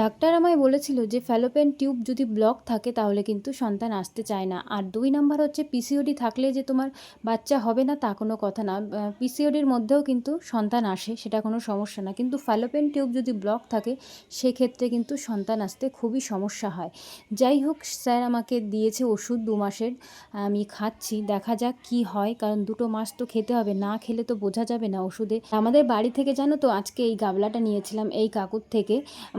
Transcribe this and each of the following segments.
Doctor আমায় বলেছিল যে ফ্যালোপিয়ান টিউব যদি ব্লক থাকে তাহলে কিন্তু সন্তান আসতে চায় না। আর ২ নাম্বার হচ্ছে পিসিওডি থাকলে যে তোমার বাচ্চা হবে না তা কোনো কথা না। পিসিওডির মধ্যেও কিন্তু সন্তান আসে, সেটা কোনো সমস্যা না। কিন্তু ফ্যালোপিয়ান টিউব যদি ব্লক থাকে সেক্ষেত্রে কিন্তু সন্তান আসতে খুবই সমস্যা হয়। যাই হোক, স্যার আমাকে দিয়েছে ওষুধ ২ মাসের, আমি খাচ্ছি। দেখা যাক কি হয়, কারণ ২টো মাস তো খেতে হবে, না খেলে তো বোঝা যাবে না ওষুধে। আমাদের বাড়ি থেকে জানো তো আজকে এই গামলাটা নিয়েছিলাম এই কাকুর থেকে,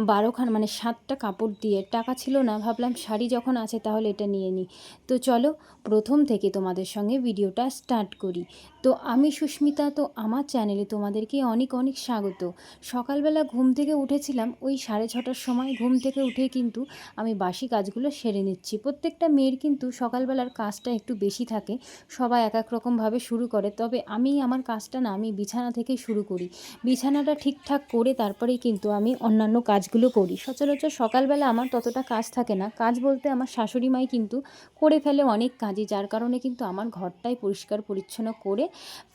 12খানা মানে 7টা কাপড় দিয়ে। টাকা ছিল না, ভাবলাম শাড়ি যখন আছে তাহলে এটা নিয়ে নিই। তো চলো প্রথম থেকে তোমাদের সঙ্গে ভিডিওটা স্টার্ট করি। তো আমি সুস্মিতা, তো আমার চ্যানেলে তোমাদেরকে অনেক অনেক স্বাগত। সকালবেলা ঘুম থেকে উঠেছিলাম ওই 6:30টার সময়। ঘুম থেকে উঠে কিন্তু আমি বাসি কাজগুলো সেরে নিচ্ছি। প্রত্যেকটা মেয়ের কিন্তু সকালবেলার কাজটা একটু বেশি থাকে, সবাই এক এক রকমভাবে শুরু করে। তবে আমি আমার কাজটা না, আমি বিছানা থেকেই শুরু করি। বিছানাটা ঠিকঠাক করে তারপরেই কিন্তু আমি অন্যান্য কাজগুলো করি। সচরাচর সকালবেলা আমার ততটা কাজ থাকে না। কাজ বলতে আমার শাশুড়ি মাই কিন্তু করে ফেলে অনেক কাজই, যার কারণে কিন্তু আমার ঘরটাই পরিষ্কার পরিচ্ছন্ন করে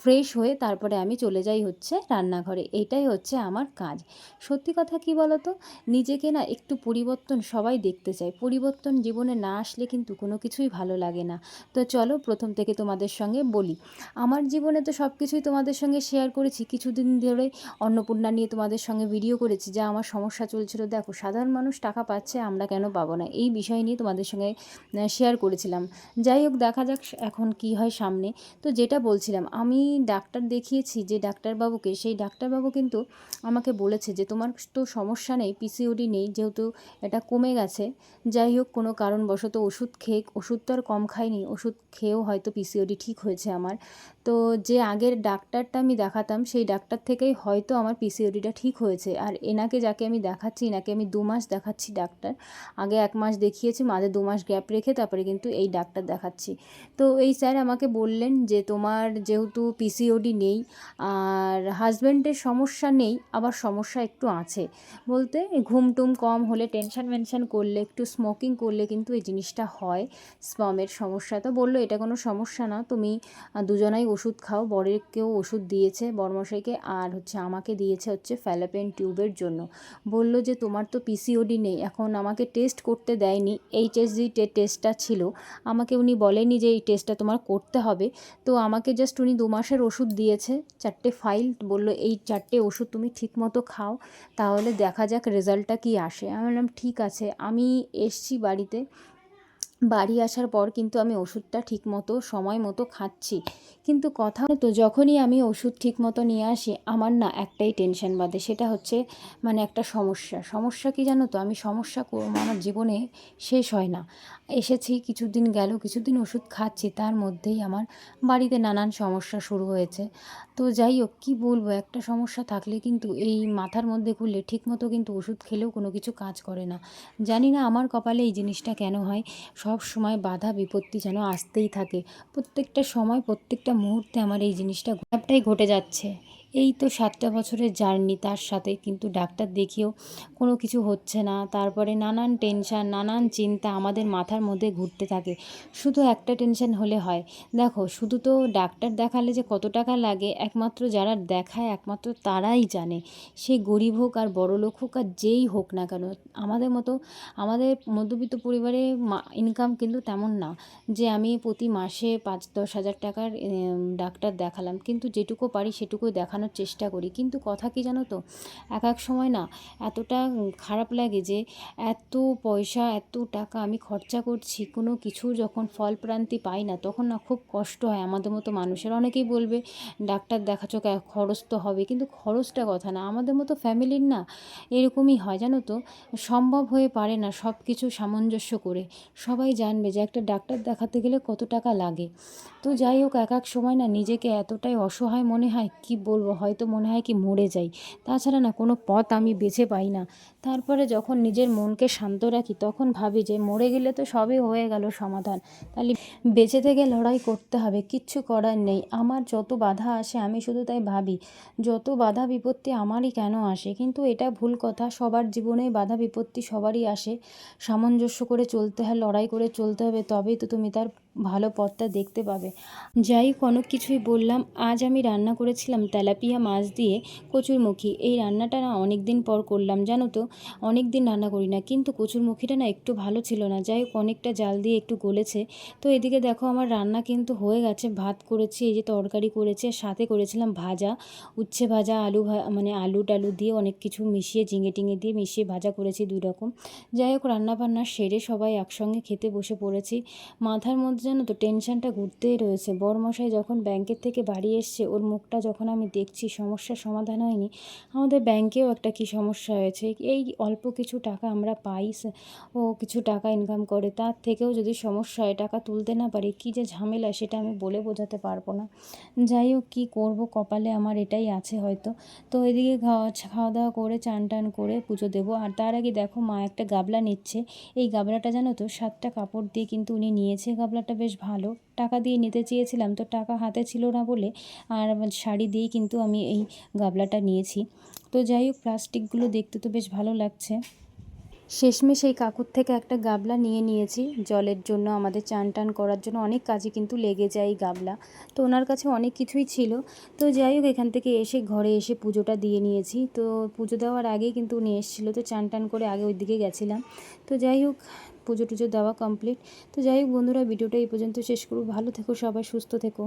ফ্রেশ হয়ে তারপরে আমি চলে যাই হচ্ছে রান্নাঘরে। এইটাই হচ্ছে আমার কাজ। সত্যি কথা কী বলো তো, নিজেকে না একটু পরিবর্তন সবাই দেখতে চায়। পরিবর্তন জীবনে না আসলে কিন্তু কোনো কিছুই ভালো লাগে না। তো চলো প্রথম থেকে তোমাদের সঙ্গে বলি। আমার জীবনে তো সব কিছুই তোমাদের সঙ্গে শেয়ার করেছি। কিছুদিন ধরে অন্নপূর্ণা নিয়ে তোমাদের সঙ্গে ভিডিও করেছি, যা আমার সমস্যা চলছিল। দেখো, সাধারণ মানুষ টাকা পাচ্ছে, আমরা কেন পাবো না, এই বিষয় নিয়ে তোমাদের সঙ্গে শেয়ার করেছিলাম। যাই হোক, দেখা যাক এখন কি হয় সামনে। তো যেটা বলছিলাম, আমি ডাক্তার দেখিয়েছি যে ডাক্তারবাবুকে, সেই ডাক্তারবাবু কিন্তু আমাকে বলেছে যে তোমার তো সমস্যা নেই, পিসিওডি নেই, যেহেতু এটা কমে গেছে। যাই হোক, কোনো কারণবশত ওষুধ খেয়ে, ওষুধ তো আর কম খাইনি, ওষুধ খেয়েও হয়তো পিসিওডি ঠিক হয়েছে আমার। তো যে আগের ডাক্তারটা আমি দেখাতাম সেই ডাক্তার থেকেই হয়তো আমার পিসিওডিটা ঠিক হয়েছে। আর এনাকে যাকে আমি দেখাচ্ছি, এনাকে আমি 2 মাস দেখাচ্ছি ডাক্তার। আগে 1 মাস দেখিয়েছি, মাঝে 2 মাস গ্যাপ রেখে তারপরে কিন্তু এই ডাক্তার দেখাচ্ছি। তো এই স্যার আমাকে বললেন যে তোমার যেহেতু পিসিওডি নেই আর হাজব্যান্ডের সমস্যা নেই, আবার সমস্যা একটু আছে বলতে, ঘুম টুম কম হলে, টেনশন মেনশন করলে, একটু স্মোকিং করলে কিন্তু এই জিনিসটা হয়, স্পামের সমস্যা। তো বললো এটা কোনো সমস্যা না, তুমি দুজনাই ওষুধ খাও। বরেরকেও ওষুধ দিয়েছে, বরমশাইকে, আর হচ্ছে আমাকে দিয়েছে হচ্ছে ফ্যালোপিয়ান টিউবের জন্য। বলল যে তোমার তো পিসিওডি নেই। এখন আমাকে টেস্ট করতে দেয়নি, এইচএসজি টেস্টটা ছিল, আমাকে উনি বলেনি যে এই টেস্টটা তোমার করতে হবে। তো আমাকে জাস্ট উনি 2 মাসের ওষুধ দিয়েছে, 4টে ফাইল, বলল এই 4টে ওষুধ তুমি ঠিকমতো খাও, তাহলে দেখা যাক রেজাল্টটা কী আসে। আমি বললাম ঠিক আছে। আমি এসছি বাড়িতে, বাড়ি আসার পর কিন্তু আমি ওষুধটা ঠিকমতো সময় মতো খাচ্ছি। কিন্তু কথা তো, যখনই আমি ওষুধ ঠিকমতো নিয়ে আসি আমার না একটাই টেনশন বাধে, সেটা হচ্ছে মানে একটা সমস্যা কী জানো তো, আমি সমস্যা আমার জীবনে শেষ হয় না। এসেছি কিছুদিন গেল, কিছুদিন ওষুধ খাচ্ছি, তার মধ্যেই আমার বাড়িতে নানান সমস্যা শুরু হয়েছে। তো যাই হোক, কী বলবো, একটা সমস্যা থাকলে কিন্তু এই মাথার মধ্যে ঘুরলে ঠিকমতো কিন্তু ওষুধ খেলেও কোনো কিছু কাজ করে না। জানি না আমার কপালে এই জিনিসটা কেন হয়, সব সময় বাধা বিপত্তি যেন আসতেই থাকে। প্রত্যেকটা সময়, প্রত্যেকটা মুহূর্তে আমার এই জিনিসটা ঘটাই ঘটে যাচ্ছে। এই তো 7টা বছরের জার্নি, তার সাথে কিন্তু ডাক্তার দেখিয়েও কোনো কিছু হচ্ছে না। তারপরে নানান টেনশান, নানান চিন্তা আমাদের মাথার মধ্যে ঘুরতে থাকে। শুধু একটা টেনশন হলে হয়? দেখো, শুধু তো ডাক্তার দেখালে যে কত টাকা লাগে একমাত্র যারা দেখায় একমাত্র তারাই জানে। সে গরিব হোক আর বড়লোক হোক আর যেই হোক না কেন, আমাদের মতো, আমাদের মধ্যবিত্ত পরিবারে ইনকাম কিন্তু তেমন না যে আমি প্রতি মাসে 5-10 হাজার টাকার ডাক্তার দেখালাম। কিন্তু যেটুকু পারি সেটুকুই দেখানোর চেষ্টা করি। কিন্তু কথা কি জানো তো, এক এক সময় না এতটা খারাপ লাগে যে এত পয়সা, এত টাকা আমি খরচা করছি, কোনো কিছু যখন ফল প্রান্তি পাই না, তখন না খুব কষ্ট হয় আমাদের মতো মানুষের। অনেকেই বলবে ডাক্তার দেখাচ্ছ, খরচ তো হবে, কিন্তু খরচটা কথা না, আমাদের মতো ফ্যামিলির না এরকমই হয় জানো তো। সম্ভব হয়ে পারে না সব কিছু সামঞ্জস্য করে। সবাই জানবে যে একটা ডাক্তার দেখাতে গেলে কত টাকা লাগে। তো যাই হোক, এক এক সময় না নিজেকে এতটাই অসহায় মনে হয়, কি বলবো, হয়তো মনে হয় কি মরে যাই। তাছাড়া না কোনো পথ আমি বেছে পাই না। তারপরে যখন নিজের মনকে শান্ত রাখি তখন ভাবি যে মরে গেলে তো সবই হয়ে গেল সমাধান, তাহলে বেঁচে থেকে লড়াই করতে হবে, কিচ্ছু করার নেই। আমার যত বাধা আসে আমি শুধু তাই ভাবি, যত বাধা বিপত্তি আমারই কেন আসে। কিন্তু এটা ভুল কথা, সবার জীবনে বাধা বিপত্তি সবারই আসে। সামঞ্জস্য করে চলতে হয়, লড়াই করে চলতে হবে, তবেই তো তুমি তার ভালো পথটা দেখতে পাবে। যাই হোক, অনেক কিছুই বললাম। আজ আমি রান্না করেছিলাম তেলাপিয়া মাছ দিয়ে কচুরমুখী। এই রান্নাটা না অনেক দিন পর করলাম জানো তো। অনেক দিন রান্না করি না, কিন্তু কচুরমুখিটা না একটু ভালো ছিল না। যাই হোক অনেকটা জাল দিয়ে একটু গলেছে। তো এদিকে দেখো আমার রান্না কিন্তু হয়ে গেছে, ভাত করেছি, এই যে তরকারি করেছি, আর সাথে করেছিলাম ভাজা, উচ্ছে ভাজা, মানে আলু টালু দিয়ে অনেক কিছু মিশিয়ে, ঝিঙে টিঙে দিয়ে মিশিয়ে ভাজা করেছি 2 রকম। যাই হোক রান্নাবান্না সেরে সবাই একসঙ্গে খেতে বসে পড়েছি। মাথার মধ্যে জানো তো টেনশনটা ঘুরতেই রয়েছে। বরমশাই যখন ব্যাংকের থেকে বাড়ি এসছে, ওর মুখটা যখন আমি দেখছি, সমস্যার সমাধান হয়নি। আমাদের ব্যাংকেও একটা কী সমস্যা হয়েছে, এই অল্প কিছু টাকা আমরা পাই, ও কিছু টাকা ইনকাম করে, তার থেকেও যদি সমস্যা হয়, টাকা তুলতে না পারি, কী যে ঝামেলা সেটা আমি বলে বোঝাতে পারবো না। যাই হোক কী করবো, কপালে আমার এটাই আছে হয়তো। তো এদিকে খাওয়া দাওয়া করে চান টান করে পুজো দেবো। আর তার আগে দেখো মা একটা গাবলা নিচ্ছে। এই গাবলাটা জানো তো 7টা কাপড় দিয়ে কিন্তু উনি নিয়েছে। গাবলাটা বেশ ভালো, টাকা দিয়ে নিতে চেয়েছিলাম, তো টাকা হাতে ছিল না বলে আর শাড়ি দিয়েই কিন্তু আমি এই গাবলাটা নিয়েছি। তো যাই হোক প্লাস্টিকগুলো দেখতে তো বেশ ভালো লাগছে। শেষমেশ এই কাকুর থেকে একটা গাবলা নিয়ে নিয়েছি জলের জন্য, আমাদের চান টান করার জন্য অনেক কাজে কিন্তু লেগে যায় এই গাবলা। তো ওনার কাছে অনেক কিছুই ছিল। তো যাই হোক এখান থেকে এসে ঘরে এসে পুজোটা দিয়ে নিয়েছি। তো পুজো দেওয়ার আগেই কিন্তু উনি এসেছিলো, তো চান টান করে আগে ওই দিকে গেছিলাম। তো যাই হোক পুজো টুজো দেওয়া কমপ্লিট। তো যাই হোক বন্ধুরা, ভিডিওটা এই পর্যন্ত শেষ করব। ভালো থেকো সবাই, সুস্থ থেকো।